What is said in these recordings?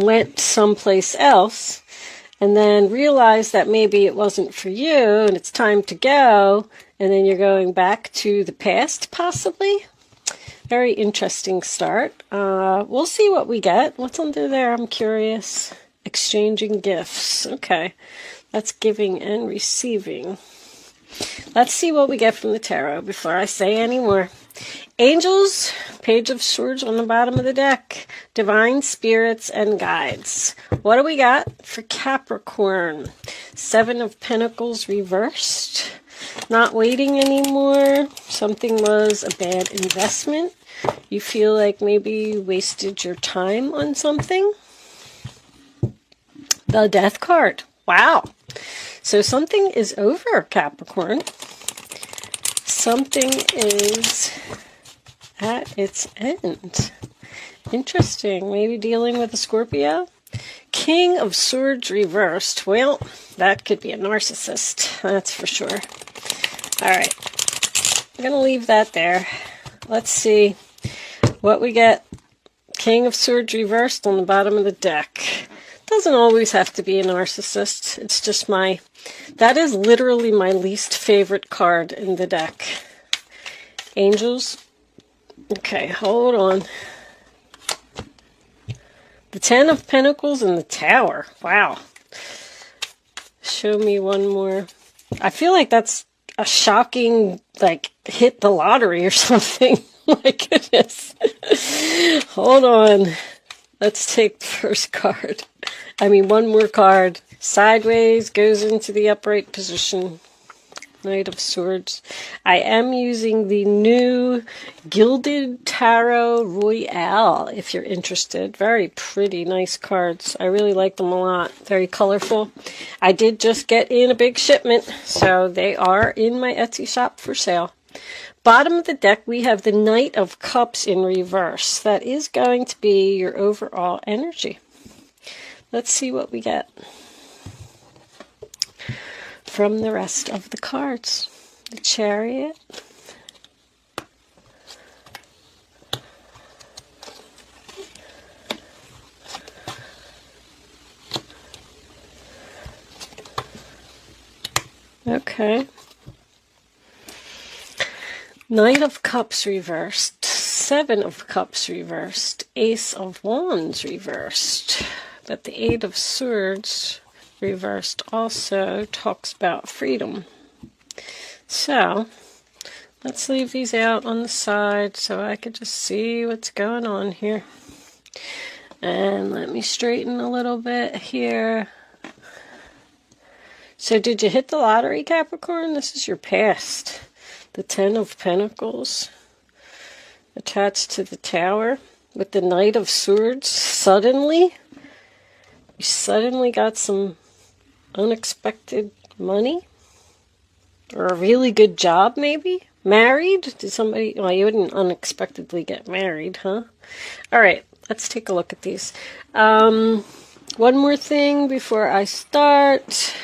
went someplace else, and then realized that maybe it wasn't for you and it's time to go, and then you're going back to the past, possibly. Very interesting start. We'll see what we get. What's under there? I'm curious. Exchanging gifts. Okay. That's giving and receiving. Let's see what we get from the tarot before I say any more. Angels, Page of Swords on the bottom of the deck. Divine spirits and guides. What do we got for Capricorn? 7 of Pentacles reversed. Not waiting anymore. Something was a bad investment. You feel like maybe you wasted your time on something. The Death card. Wow. So something is over, Capricorn. Something is at its end. Interesting. Maybe dealing with a Scorpio. King of Swords reversed. Well, that could be a narcissist. That's for sure. All right. I'm going to leave that there. Let's see what we get. King of Swords reversed on the bottom of the deck. Doesn't always have to be a narcissist. It's just that is literally my least favorite card in the deck. Angels. Okay, hold on. The 10 of Pentacles and the Tower. Wow. Show me one more. I feel like that's a shocking, like, hit the lottery or something. My goodness. Hold on. Let's take the first card. One more card. Sideways goes into the upright position. Knight of Swords. I am using the new Gilded Tarot Royale, if you're interested. Very pretty, nice cards. I really like them a lot. Very colorful. I did just get in a big shipment, so they are in my Etsy shop for sale. Bottom of the deck, we have the Knight of Cups in reverse. That is going to be your overall energy. Let's see what we get from the rest of the cards. The Chariot. Okay. Knight of Cups reversed. 7 of Cups reversed. Ace of Wands reversed. But the 8 of Swords reversed also talks about freedom. So, let's leave these out on the side so I can just see what's going on here. And let me straighten a little bit here. So did you hit the lottery, Capricorn? This is your past. The 10 of Pentacles attached to the Tower with the Knight of Swords. Suddenly, you suddenly got some unexpected money or a really good job, maybe. Married? Did somebody? Well, you wouldn't unexpectedly get married, huh? All right, let's take a look at these. One more thing before I start.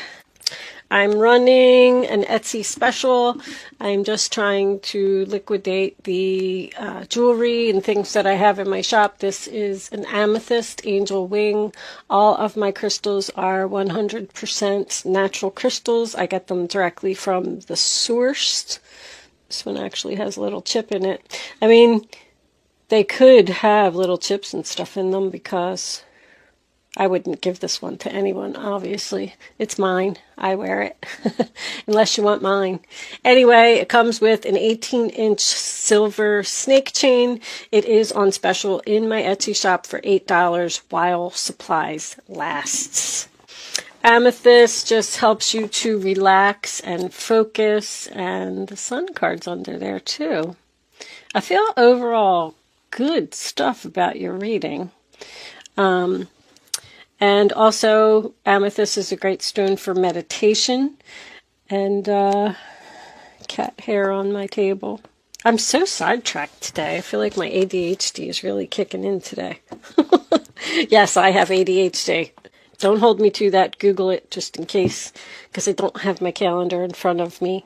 I'm running an Etsy special. I'm just trying to liquidate the jewelry and things that I have in my shop. This is an amethyst angel wing. All of my crystals are 100% natural crystals. I get them directly from the source. This one actually has a little chip in it. They could have little chips and stuff in them because I wouldn't give this one to anyone, obviously. It's mine. I wear it. Unless you want mine. Anyway, it comes with an 18-inch silver snake chain. It is on special in my Etsy shop for $8 while supplies lasts. Amethyst just helps you to relax and focus, and the sun card's under there too. I feel overall good stuff about your reading. And also, amethyst is a great stone for meditation. And cat hair on my table. I'm so sidetracked today. I feel like my ADHD is really kicking in today. Yes, I have ADHD. Don't hold me to that. Google it just in case, because I don't have my calendar in front of me.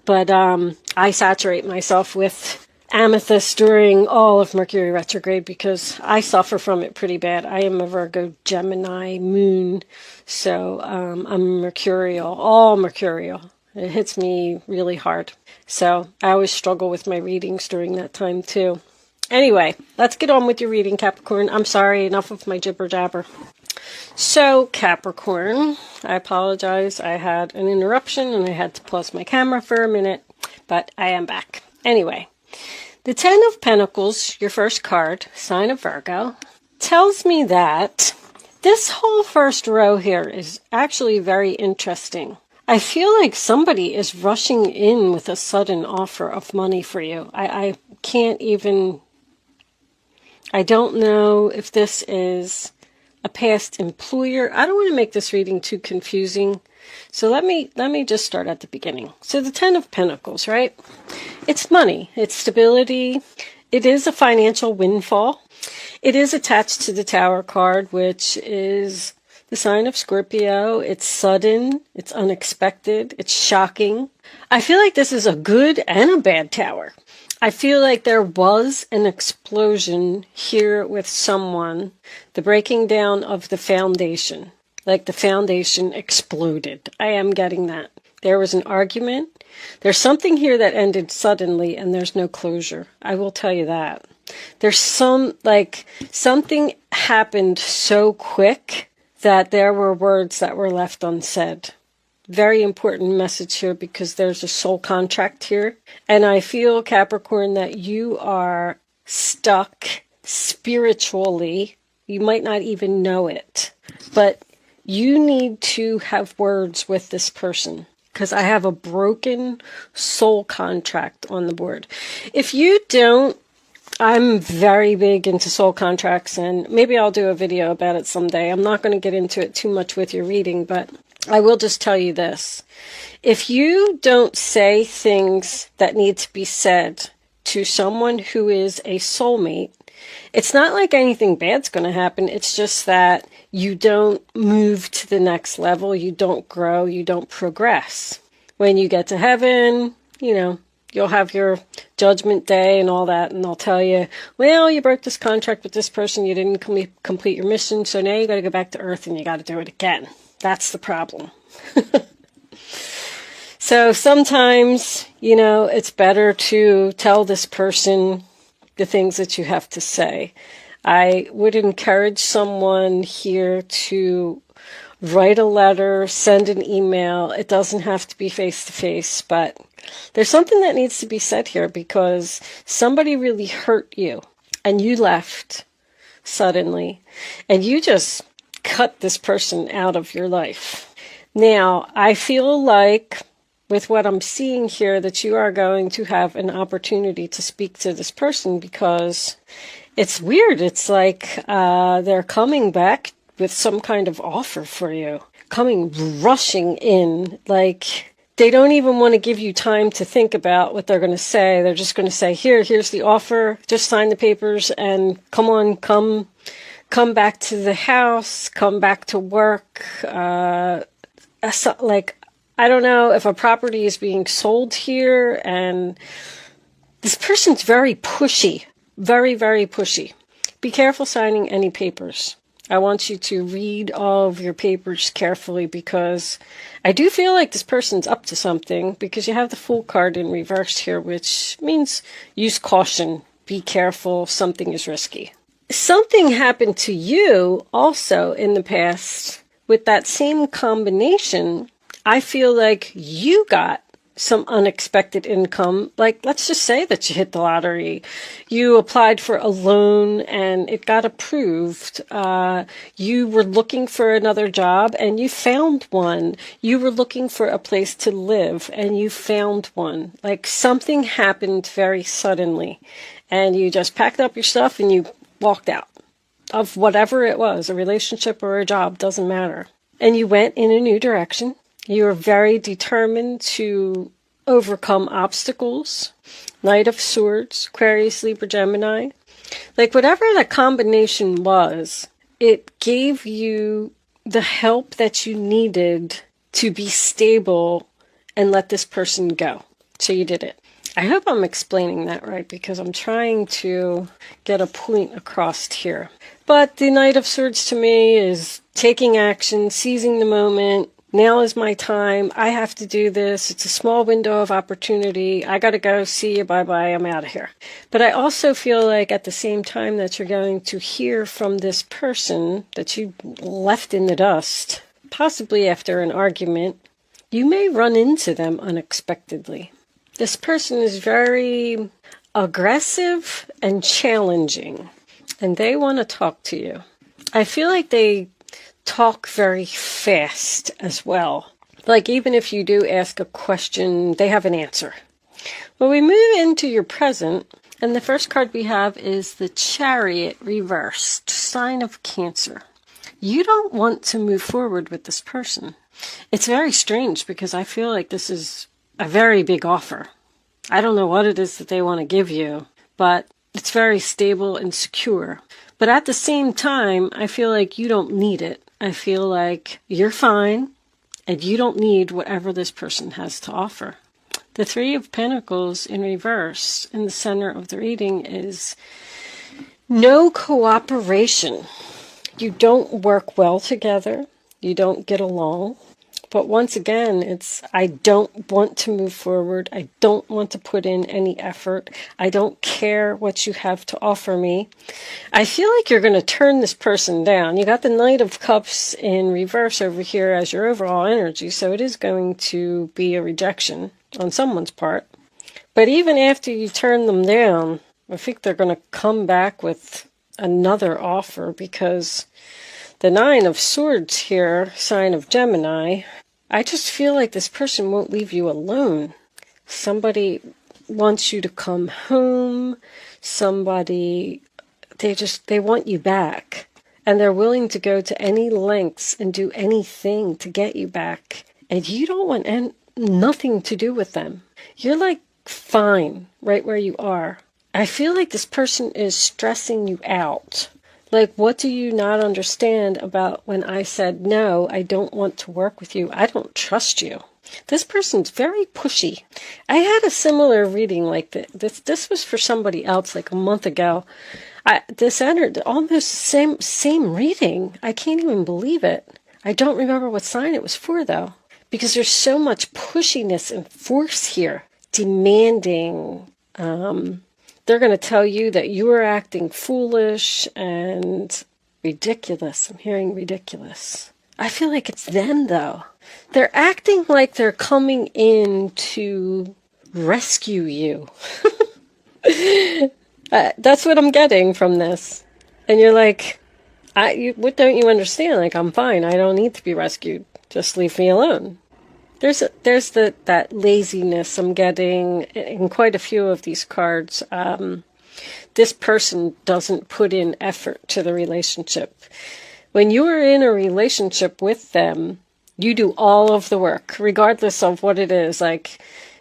But I saturate myself with amethyst during all of Mercury retrograde because I suffer from it pretty bad. I am a Virgo Gemini moon, so I'm mercurial, all mercurial. It hits me really hard. So I always struggle with my readings during that time too. Anyway, let's get on with your reading, Capricorn. I'm sorry, enough of my jibber jabber. So, Capricorn, I apologize. I had an interruption and I had to pause my camera for a minute, but I am back. Anyway, the Ten of Pentacles, your first card, sign of Virgo, tells me that this whole first row here is actually very interesting. I feel like somebody is rushing in with a sudden offer of money for you. I can't even... I don't know if this is a past employer. I don't want to make this reading too confusing. So let me just start at the beginning. So the Ten of Pentacles, right? It's money. It's stability. It is a financial windfall. It is attached to the Tower card, which is the sign of Scorpio. It's sudden. It's unexpected. It's shocking. I feel like this is a good and a bad tower. I feel like there was an explosion here with someone, the breaking down of the foundation, like the foundation exploded. I am getting that. There was an argument. There's something here that ended suddenly and there's no closure. I will tell you that. There's something happened so quick that there were words that were left unsaid. Very important message here because there's a soul contract here. And I feel, Capricorn, that you are stuck spiritually. You might not even know it. But you need to have words with this person. Because I have a broken soul contract on the board. If you don't, I'm very big into soul contracts. And maybe I'll do a video about it someday. I'm not going to get into it too much with your reading, but I will just tell you this. If you don't say things that need to be said to someone who is a soulmate, it's not like anything bad's going to happen. It's just that you don't move to the next level. You don't grow. You don't progress. When you get to heaven, you'll have your judgment day and all that. And they'll tell you, well, you broke this contract with this person. You didn't complete your mission. So now you got to go back to Earth and you got to do it again. That's the problem. So sometimes, it's better to tell this person the things that you have to say. I would encourage someone here to write a letter, send an email. It doesn't have to be face-to-face, but there's something that needs to be said here because somebody really hurt you and you left suddenly and you just cut this person out of your life. Now, I feel like with what I'm seeing here that you are going to have an opportunity to speak to this person because it's weird. It's like they're coming back with some kind of offer for you, coming rushing in. Like they don't even want to give you time to think about what they're going to say. They're just going to say, here's the offer. Just sign the papers and come back to the house, come back to work. I don't know if a property is being sold here, and this person's very pushy, very, very pushy. Be careful signing any papers. I want you to read all of your papers carefully because I do feel like this person's up to something because you have the Fool card in reverse here, which means use caution, be careful, something is risky. Something happened to you also in the past with that same combination. I feel like you got some unexpected income. Like, let's just say that you hit the lottery. You applied for a loan and it got approved. You were looking for another job and you found one. You were looking for a place to live and you found one. Like something happened very suddenly and you just packed up your stuff and you walked out of whatever it was, a relationship or a job, doesn't matter. And you went in a new direction. You are very determined to overcome obstacles. Knight of Swords, Aquarius, Libra, Gemini. Like whatever the combination was, it gave you the help that you needed to be stable and let this person go. So you did it. I hope I'm explaining that right, because I'm trying to get a point across here. But the Knight of Swords to me is taking action, seizing the moment. Now is my time. I have to do this. It's a small window of opportunity. I got to go. See you. Bye-bye. I'm out of here. But I also feel like at the same time that you're going to hear from this person that you left in the dust, possibly after an argument, you may run into them unexpectedly. This person is very aggressive and challenging, and they want to talk to you. I feel like they talk very fast as well. Like even if you do ask a question, they have an answer. Well, we move into your present, and the first card we have is the Chariot reversed, sign of Cancer. You don't want to move forward with this person. It's very strange because I feel like this is a very big offer. I don't know what it is that they want to give you, but it's very stable and secure. But at the same time, I feel like you don't need it. I feel like you're fine and you don't need whatever this person has to offer. The Three of Pentacles in reverse in the center of the reading is no cooperation. You don't work well together. You don't get along. But once again, it's I don't want to move forward. I don't want to put in any effort. I don't care what you have to offer me. I feel like you're going to turn this person down. You got the Knight of Cups in reverse over here as your overall energy, so it is going to be a rejection on someone's part. But even after you turn them down, I think they're going to come back with another offer, because the Nine of Swords here, sign of Gemini, I just feel like this person won't leave you alone. Somebody wants you to come home. Somebody, they want you back. And they're willing to go to any lengths and do anything to get you back. And you don't want nothing to do with them. You're like fine right where you are. I feel like this person is stressing you out. Like, what do you not understand about when I said, no, I don't want to work with you. I don't trust you. This person's very pushy. I had a similar reading like this. This was for somebody else like a month ago. This entered almost the same reading. I can't even believe it. I don't remember what sign it was for, though, because there's so much pushiness and force here, demanding. They're going to tell you that you are acting foolish and ridiculous. I'm hearing ridiculous. I feel like it's them, though. They're acting like they're coming in to rescue you. That's what I'm getting from this. And you're like, what don't you understand? Like, I'm fine. I don't need to be rescued. Just leave me alone. There's that laziness I'm getting in quite a few of these cards. This person doesn't put in effort to the relationship. When you are in a relationship with them, you do all of the work, regardless of what it is. Like,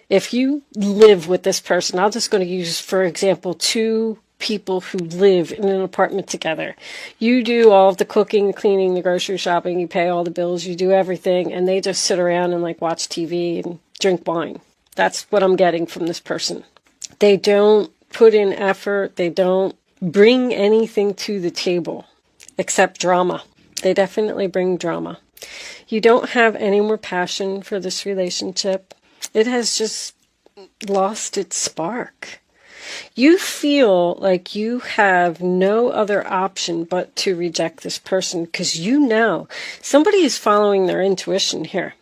if you live with this person, I'm just going to use, for example, two people who live in an apartment together. You do all of the cooking, cleaning, the grocery shopping, you pay all the bills, you do everything, and they just sit around and like watch TV and drink wine. That's what I'm getting from this person. They don't put in effort. They don't bring anything to the table except drama. They definitely bring drama. You don't have any more passion for this relationship. It has just lost its spark. You feel like you have no other option but to reject this person, because you know somebody is following their intuition here.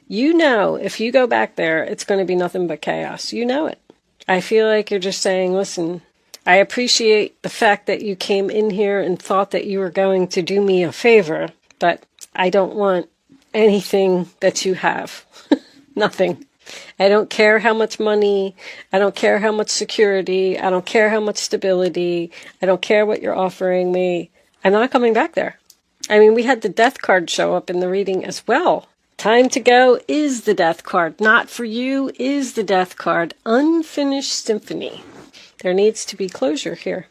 You know if you go back there, it's going to be nothing but chaos. You know it. I feel like you're just saying, listen, I appreciate the fact that you came in here and thought that you were going to do me a favor, but I don't want anything that you have. Nothing. I don't care how much money, I don't care how much security, I don't care how much stability, I don't care what you're offering me. I'm not coming back there. I mean, we had the Death card show up in the reading as well. Time to go is the Death card. Not for you is the Death card. Unfinished symphony. There needs to be closure here.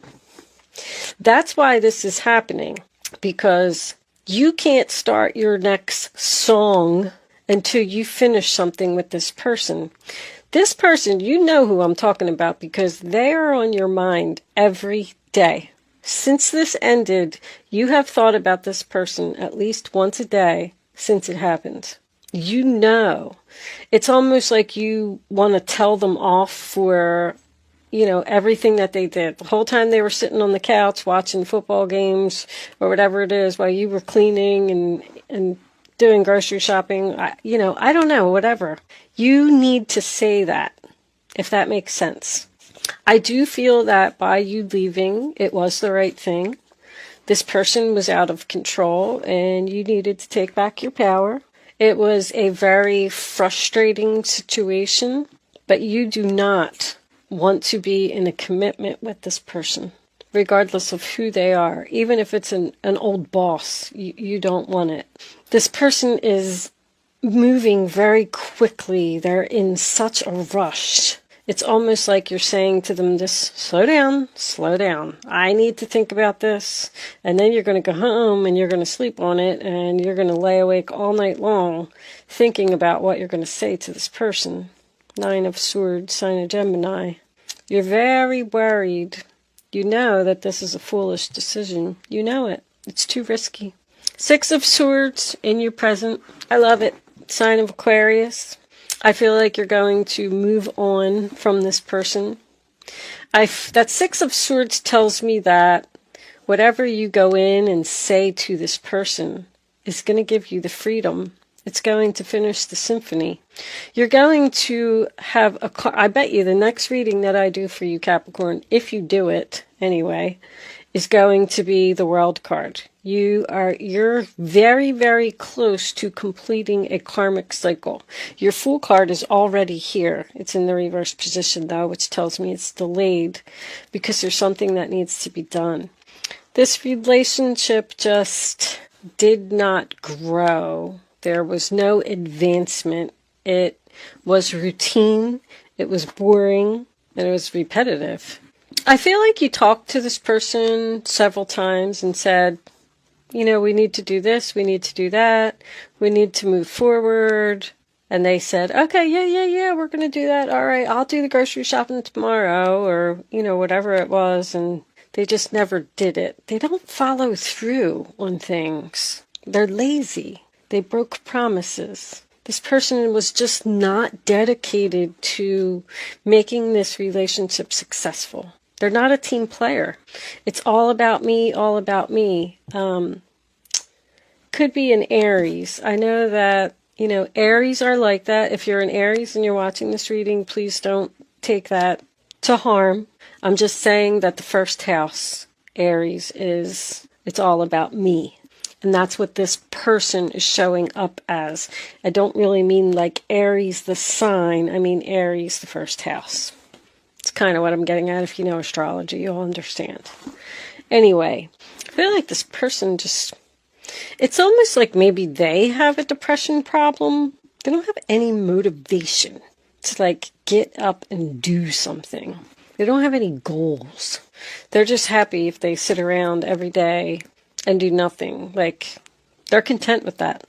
That's why this is happening, because you can't start your next song until you finish something with this person. This person, you know who I'm talking about because they are on your mind every day. Since this ended, you have thought about this person at least once a day since it happened. You know. It's almost like you want to tell them off for, everything that they did. The whole time they were sitting on the couch watching football games or whatever it is while you were cleaning and doing grocery shopping. I don't know, whatever. You need to say that, if that makes sense. I do feel that by you leaving, it was the right thing. This person was out of control and you needed to take back your power. It was a very frustrating situation, but you do not want to be in a commitment with this person, regardless of who they are. Even if it's an old boss, you don't want it. This person is moving very quickly. They're in such a rush. It's almost like you're saying to them, just slow down. I need to think about this. And then you're going to go home and you're going to sleep on it and you're going to lay awake all night long thinking about what you're going to say to this person. 9 of Swords, sign of Gemini. You're very worried. You know that this is a foolish decision. You know it. It's too risky. 6 of Swords in your present. I love it. Sign of Aquarius. I feel like you're going to move on from this person. That 6 of Swords tells me that whatever you go in and say to this person is going to give you the freedom. It's going to finish the symphony. You're going to have I bet you the next reading that I do for you, Capricorn, if you do it anyway, is going to be the World card. You're very, very close to completing a karmic cycle. Your Fool card is already here. It's in the reverse position though, which tells me it's delayed because there's something that needs to be done. This relationship just did not grow. There was no advancement. It was routine, it was boring, and it was repetitive. I feel like you talked to this person several times and said, we need to do this, we need to do that, we need to move forward. And they said, okay, yeah, we're going to do that. All right, I'll do the grocery shopping tomorrow or, whatever it was. And they just never did it. They don't follow through on things. They're lazy. They broke promises. This person was just not dedicated to making this relationship successful. They're not a team player. It's all about me, all about me. Could be an Aries. I know that, Aries are like that. If you're an Aries and you're watching this reading, please don't take that to harm. I'm just saying that the first house, Aries, it's all about me. And that's what this person is showing up as. I don't really mean like Aries the sign. I mean Aries the first house. It's kind of what I'm getting at. If you know astrology, you'll understand. Anyway, I feel like this person it's almost like maybe they have a depression problem. They don't have any motivation to get up and do something. They don't have any goals. They're just happy if they sit around every day and do nothing. They're content with that.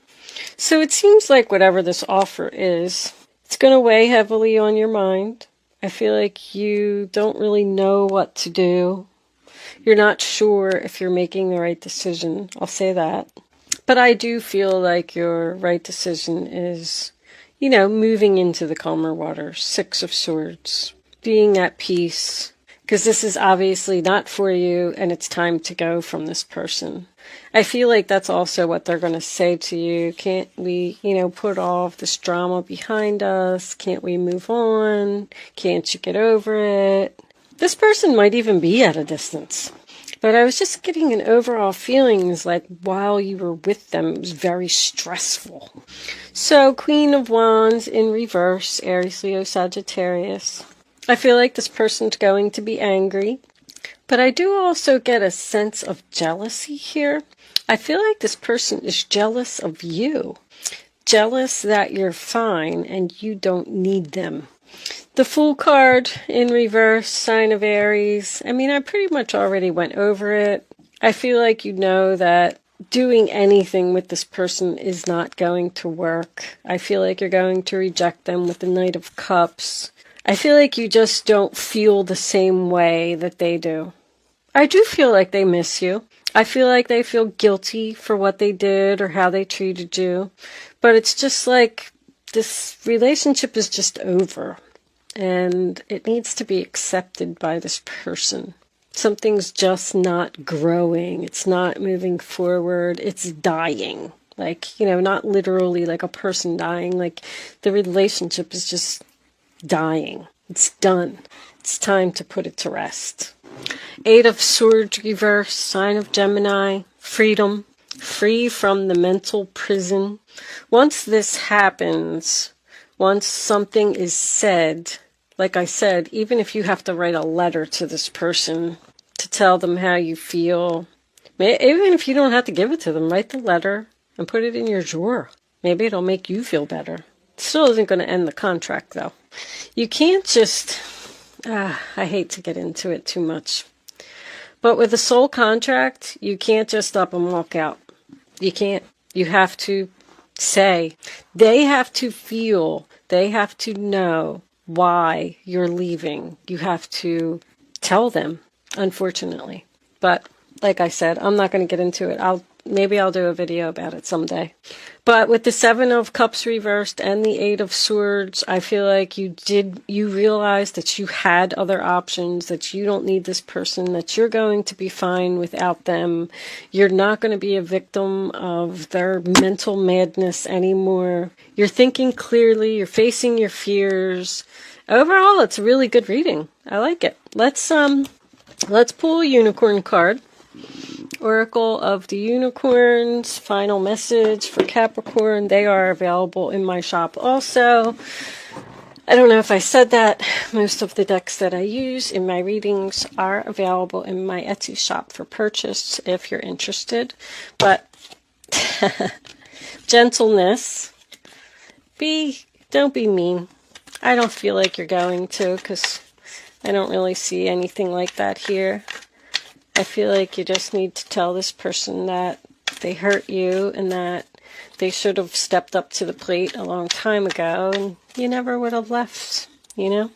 So it seems like whatever this offer is, it's going to weigh heavily on your mind. I feel like you don't really know what to do. You're not sure if you're making the right decision. I'll say that. But I do feel like your right decision is, moving into the calmer waters. 6 of Swords. Being at peace. Because this is obviously not for you and it's time to go from this person. I feel like that's also what they're going to say to you. Can't we, put all of this drama behind us? Can't we move on? Can't you get over it? This person might even be at a distance. But I was just getting an overall feeling like while you were with them, it was very stressful. So Queen of Wands in reverse, Aries, Leo, Sagittarius. I feel like this person's going to be angry. But I do also get a sense of jealousy here. I feel like this person is jealous of you. Jealous that you're fine and you don't need them. The Fool card in reverse, sign of Aries. I pretty much already went over it. I feel like you know that doing anything with this person is not going to work. I feel like you're going to reject them with the Knight of Cups. I feel like you just don't feel the same way that they do. I do feel like they miss you. I feel like they feel guilty for what they did or how they treated you. But it's just like this relationship is just over. And it needs to be accepted by this person. Something's just not growing. It's not moving forward. It's dying. Like, you know, not literally like a person dying. Like the relationship is just dying. It's done. It's time to put it to rest. 8 of Swords reverse, sign of Gemini, freedom, free from the mental prison. Once this happens, once something is said, like I said, even if you have to write a letter to this person to tell them how you feel, even if you don't have to give it to them, write the letter and put it in your drawer. Maybe it'll make you feel better. It still isn't going to end the contract, though. You can't just... I hate to get into it too much. But with a soul contract, you can't just up and walk out. You can't. You have to say. They have to feel. They have to know why you're leaving. You have to tell them, unfortunately. But like I said, I'm not going to get into it. Maybe I'll do a video about it someday. But with the 7 of Cups reversed and the 8 of Swords, I feel like you realized that you had other options, that you don't need this person, that you're going to be fine without them. You're not going to be a victim of their mental madness anymore. You're thinking clearly, you're facing your fears. Overall, it's a really good reading. I like it. Let's pull a unicorn card. Oracle of the Unicorns, final message for Capricorn. They are available in my shop also. I don't know if I said that. Most of the decks that I use in my readings are available in my Etsy shop for purchase if you're interested. But gentleness. Don't be mean. I don't feel like you're going to, because I don't really see anything like that here. I feel like you just need to tell this person that they hurt you and that they should have stepped up to the plate a long time ago and you never would have left, you know?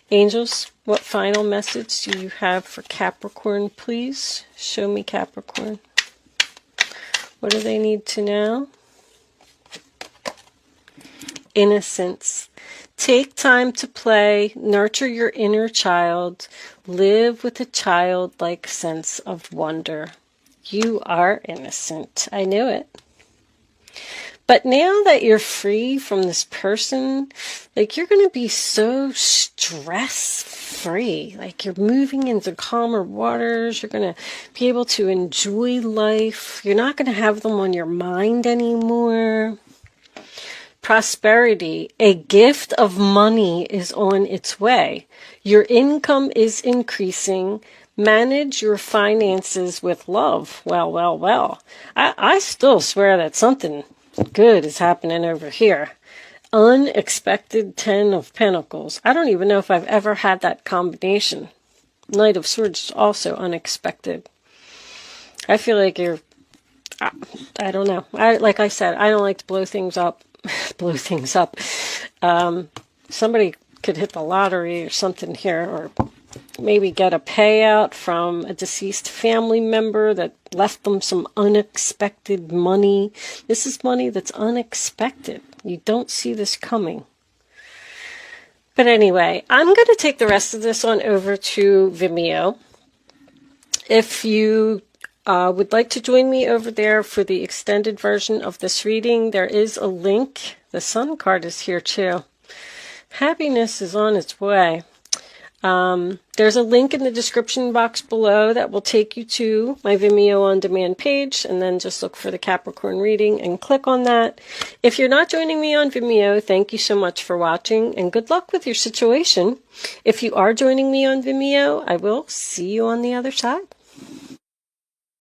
Angels, what final message do you have for Capricorn, please? Show me Capricorn. What do they need to know? Innocence. Take time to play, nurture your inner child, live with a childlike sense of wonder. You are innocent. I knew it. But now that you're free from this person, like you're going to be so stress-free. Like you're moving into calmer waters. You're going to be able to enjoy life. You're not going to have them on your mind anymore. Prosperity, a gift of money is on its way. Your income is increasing. Manage your finances with love. Well. I still swear that something good is happening over here. Unexpected 10 of Pentacles. I don't even know if I've ever had that combination. Knight of Swords is also unexpected. I feel like you're... I don't know. Like I said, I don't like to blow things up. Somebody could hit the lottery or something here, or maybe get a payout from a deceased family member that left them some unexpected money. This is money that's unexpected. You don't see this coming. But anyway, I'm going to take the rest of this on over to Vimeo. If you would like to join me over there for the extended version of this reading, there is a link. The Sun card is here too. Happiness is on its way. There's a link in the description box below that will take you to my Vimeo on demand page, and then just look for the Capricorn reading and click on that. If you're not joining me on Vimeo, thank you so much for watching and good luck with your situation. If you are joining me on Vimeo, I will see you on the other side.